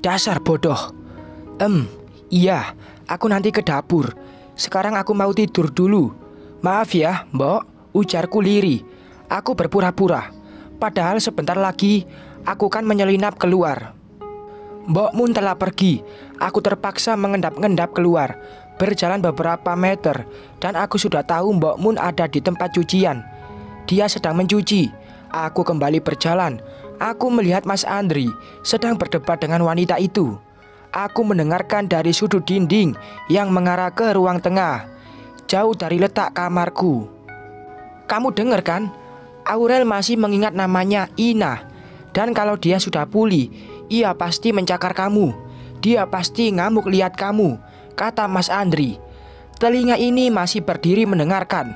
Dasar bodoh. Iya, aku nanti ke dapur. Sekarang aku mau tidur dulu. Maaf ya, Mbok, ujarku lirih. Aku berpura-pura. Padahal sebentar lagi aku kan menyelinap keluar. Mbok Mun telah pergi. Aku terpaksa mengendap-endap keluar. Berjalan beberapa meter dan aku sudah tahu Mbok Mun ada di tempat cucian. Dia sedang mencuci. Aku kembali berjalan. Aku melihat Mas Andri sedang berdebat dengan wanita itu. Aku mendengarkan dari sudut dinding yang mengarah ke ruang tengah, jauh dari letak kamarku. Kamu dengar kan? Aurel masih mengingat namanya Ina. Dan kalau dia sudah pulih, ia pasti mencakar kamu. Dia pasti ngamuk lihat kamu, kata Mas Andri. Telinga ini masih berdiri mendengarkan.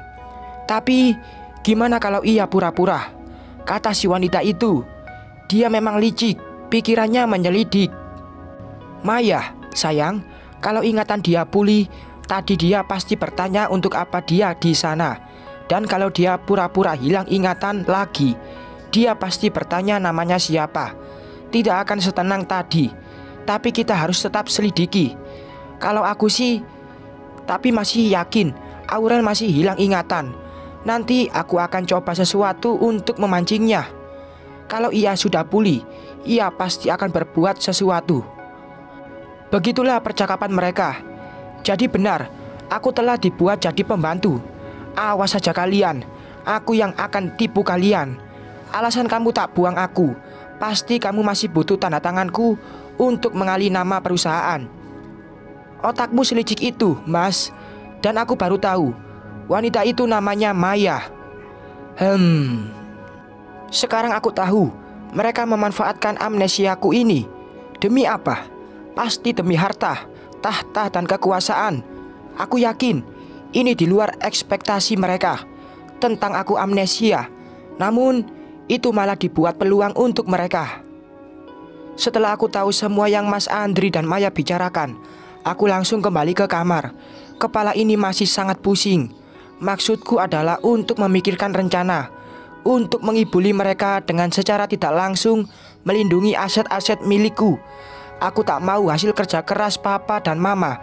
Tapi gimana kalau ia pura-pura? Kata si wanita itu. Dia memang licik, pikirannya menyelidik. Maya, sayang, kalau ingatan dia pulih, tadi dia pasti bertanya untuk apa dia di sana. Dan kalau dia pura-pura hilang ingatan lagi, dia pasti bertanya namanya siapa. Tidak akan setenang tadi. Tapi kita harus tetap selidiki. Kalau aku sih, tapi masih yakin Aurel masih hilang ingatan. Nanti aku akan coba sesuatu untuk memancingnya. Kalau ia sudah pulih, ia pasti akan berbuat sesuatu. Begitulah percakapan mereka. Jadi benar, aku telah dibuat jadi pembantu. Awas saja kalian, aku yang akan tipu kalian. Alasan kamu tak buang aku, pasti kamu masih butuh tanda tanganku untuk mengalih nama perusahaan. Otakmu selicik itu, Mas. Dan aku baru tahu, wanita itu namanya Maya. Sekarang aku tahu, mereka memanfaatkan amnesiaku ini. Demi apa? Pasti demi harta, tahta dan kekuasaan. Aku yakin ini di luar ekspektasi mereka tentang aku amnesia. Namun itu malah dibuat peluang untuk mereka. Setelah aku tahu semua yang Mas Andri dan Maya bicarakan, aku langsung kembali ke kamar. Kepala ini masih sangat pusing. Maksudku adalah untuk memikirkan rencana, untuk mengibuli mereka dengan secara tidak langsung melindungi aset-aset milikku. Aku tak mau hasil kerja keras papa dan mama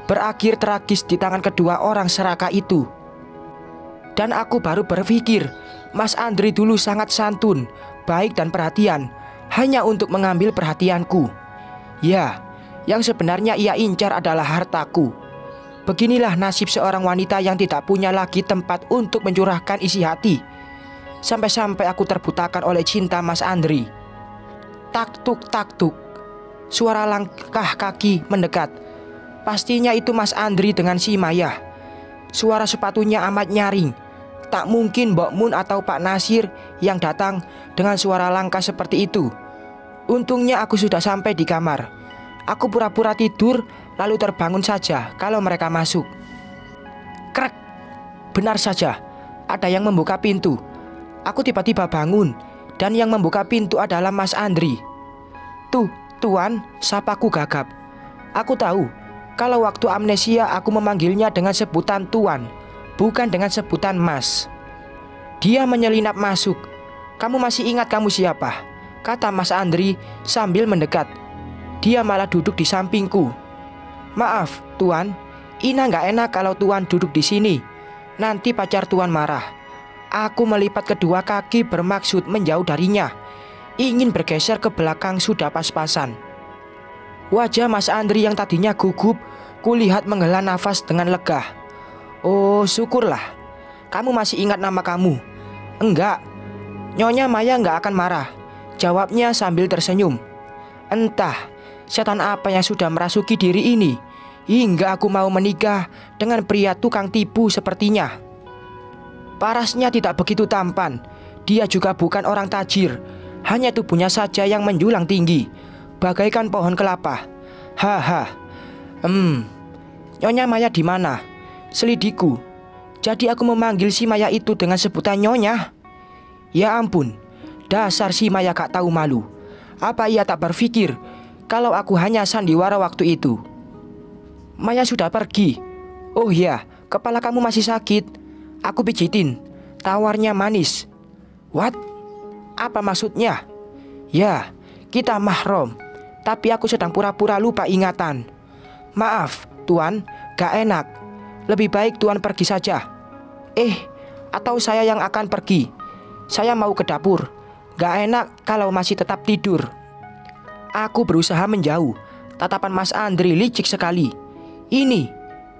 berakhir tragis di tangan kedua orang serakah itu. Dan aku baru berpikir, Mas Andri dulu sangat santun, baik dan perhatian, hanya untuk mengambil perhatianku. Ya, yang sebenarnya ia incar adalah hartaku. Beginilah nasib seorang wanita yang tidak punya lagi tempat untuk mencurahkan isi hati. Sampai-sampai aku terbutakan oleh cinta Mas Andri. Tak-tuk, tak-tuk. Suara langkah kaki mendekat. Pastinya itu Mas Andri dengan si Maya. Suara sepatunya amat nyaring. Tak mungkin Mbok Mun atau Pak Nasir yang datang dengan suara langkah seperti itu. Untungnya aku sudah sampai di kamar. Aku pura-pura tidur lalu terbangun saja kalau mereka masuk. Krek. Benar saja, ada yang membuka pintu. Aku tiba-tiba bangun dan yang membuka pintu adalah Mas Andri. Tuh, Tuan, sapaku gagap. Aku tahu kalau waktu amnesia aku memanggilnya dengan sebutan Tuan, bukan dengan sebutan Mas. Dia menyelinap masuk. Kamu masih ingat kamu siapa? Kata Mas Andri sambil mendekat. Dia malah duduk di sampingku. Maaf, Tuan, Ina nggak enak kalau Tuan duduk di sini. Nanti pacar Tuan marah. Aku melipat kedua kaki bermaksud menjauh darinya. Ingin bergeser ke belakang sudah pas-pasan. Wajah Mas Andri yang tadinya gugup, kulihat menghela nafas dengan lega. Oh, syukurlah. Kamu masih ingat nama kamu? Enggak. Nyonya Maya enggak akan marah, jawabnya sambil tersenyum. Entah, setan apa yang sudah merasuki diri ini, hingga aku mau menikah dengan pria tukang tipu sepertinya. Parasnya tidak begitu tampan. Dia juga bukan orang tajir. Hanya tubuhnya saja yang menjulang tinggi, bagaikan pohon kelapa. Haha. Nyonya Maya di mana? Selidiku. Jadi aku memanggil si Maya itu dengan sebutan Nyonya. Ya ampun, dasar si Maya gak tahu malu. Apa ia tak berpikir kalau aku hanya sandiwara waktu itu? Maya sudah pergi. Oh ya, kepala kamu masih sakit. Aku pijitin. Tawarnya manis. What? Apa maksudnya? Ya, kita mahram. tapi aku sedang pura-pura lupa ingatan. Maaf, Tuan, gak enak. Lebih baik Tuan pergi saja. Atau saya yang akan pergi. Saya mau ke dapur. Gak enak kalau masih tetap tidur. Aku berusaha menjauh. Tatapan Mas Andri licik sekali. Ini,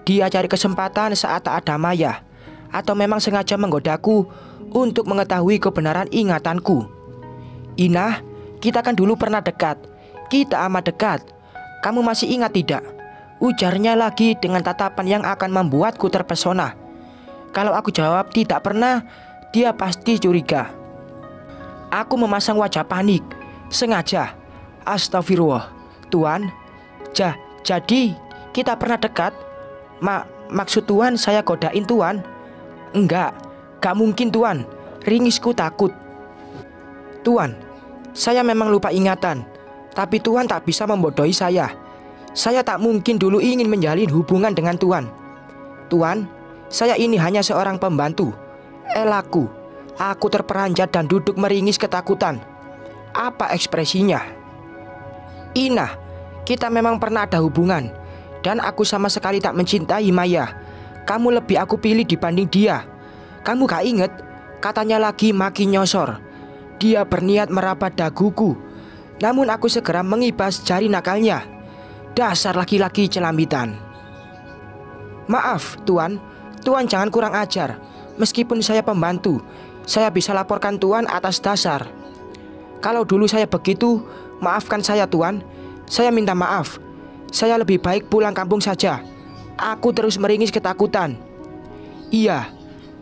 dia cari kesempatan saat tak ada Maya. Atau memang sengaja menggodaku untuk mengetahui kebenaran ingatanku. Ina, kita kan dulu pernah dekat. Kita amat dekat. Kamu masih ingat tidak? Ujarnya lagi dengan tatapan yang akan membuatku terpesona. Kalau aku jawab tidak pernah, dia pasti curiga. Aku memasang wajah panik. Sengaja. Astagfirullah. Tuan, jadi kita pernah dekat? Maksud Tuan saya godain Tuan? Enggak, gak mungkin Tuan. Ringisku takut. Tuan, saya memang lupa ingatan. Tapi Tuan tak bisa membodohi saya. Saya tak mungkin dulu ingin menjalin hubungan dengan Tuan. Tuan, saya ini hanya seorang pembantu. Elaku, aku terperanjat dan duduk meringis ketakutan. Apa ekspresinya? Ina, kita memang pernah ada hubungan. Dan aku sama sekali tak mencintai Maya. Kamu lebih aku pilih dibanding dia. Kamu gak inget? Katanya lagi makin nyosor. Dia berniat merapat daguku. Namun aku segera mengibas jari nakalnya. Dasar laki-laki celambitan. Maaf, Tuan. Tuan jangan kurang ajar. Meskipun saya pembantu, saya bisa laporkan Tuan atas dasar. Kalau dulu saya begitu, maafkan saya Tuan. Saya minta maaf. Saya lebih baik pulang kampung saja. Aku terus meringis ketakutan. Iya,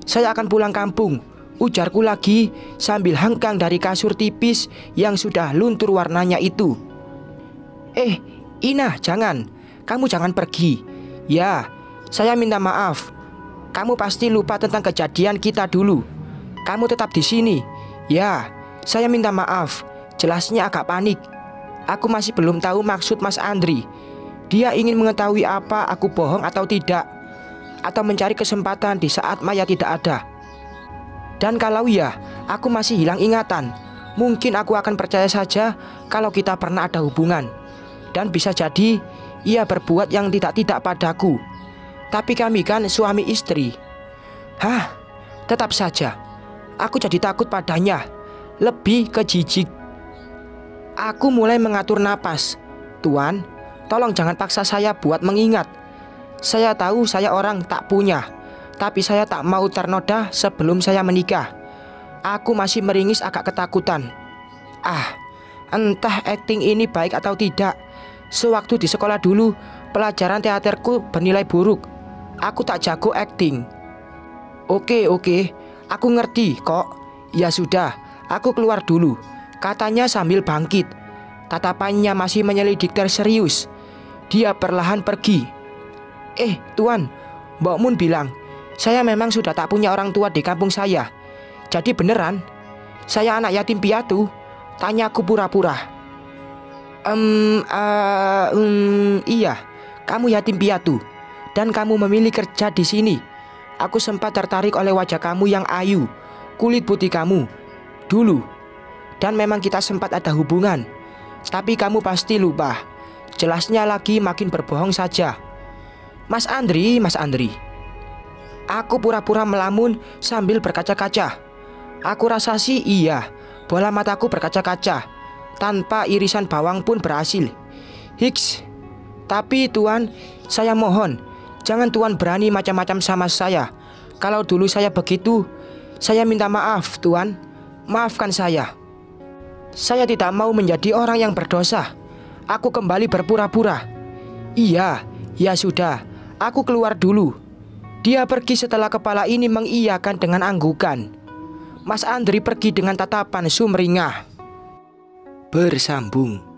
saya akan pulang kampung, ujarku lagi sambil hengkang dari kasur tipis yang sudah luntur warnanya itu. Ina, jangan. Kamu jangan pergi. Ya, saya minta maaf. Kamu pasti lupa tentang kejadian kita dulu. Kamu tetap di sini. Ya, saya minta maaf. Jelasnya agak panik. Aku masih belum tahu maksud Mas Andri. Dia ingin mengetahui apa aku bohong atau tidak, atau mencari kesempatan di saat Maya tidak ada. Dan kalau ya, aku masih hilang ingatan, mungkin aku akan percaya saja kalau kita pernah ada hubungan. Dan bisa jadi ia berbuat yang tidak-tidak padaku. Tapi kami kan suami istri. Tetap saja aku jadi takut padanya. Lebih ke jijik. Aku mulai mengatur napas. Tuan, tolong jangan paksa saya buat mengingat. Saya tahu saya orang tak punya, tapi saya tak mau ternoda sebelum saya menikah. Aku masih meringis agak ketakutan. Entah akting ini baik atau tidak. Sewaktu di sekolah dulu, pelajaran teaterku bernilai buruk. Aku tak jago akting. Oke, aku ngerti kok. Ya sudah, aku keluar dulu, katanya sambil bangkit. Tatapannya masih menyelidik serius. Dia perlahan pergi. Tuan, Mbak Mun bilang saya memang sudah tak punya orang tua di kampung saya. Jadi beneran saya anak yatim piatu? Tanyaku pura-pura. Iya, kamu yatim piatu dan kamu memilih kerja di sini. Aku sempat tertarik oleh wajah kamu yang ayu, kulit putih kamu dulu. Dan memang kita sempat ada hubungan. Tapi kamu pasti lupa. Jelasnya lagi makin berbohong saja. Mas Andri. Aku pura-pura melamun sambil berkaca-kaca. Aku rasa sih iya, bola mataku berkaca-kaca. Tanpa irisan bawang pun berhasil. Hiks. Tapi Tuan, saya mohon, jangan Tuan berani macam-macam sama saya. Kalau dulu saya begitu, saya minta maaf Tuan. Maafkan saya. Saya tidak mau menjadi orang yang berdosa. Aku kembali berpura-pura. Iya, ya sudah, aku keluar dulu. Dia pergi setelah kepala ini mengiyakan dengan anggukan. Mas Andri pergi dengan tatapan sumringah. Bersambung.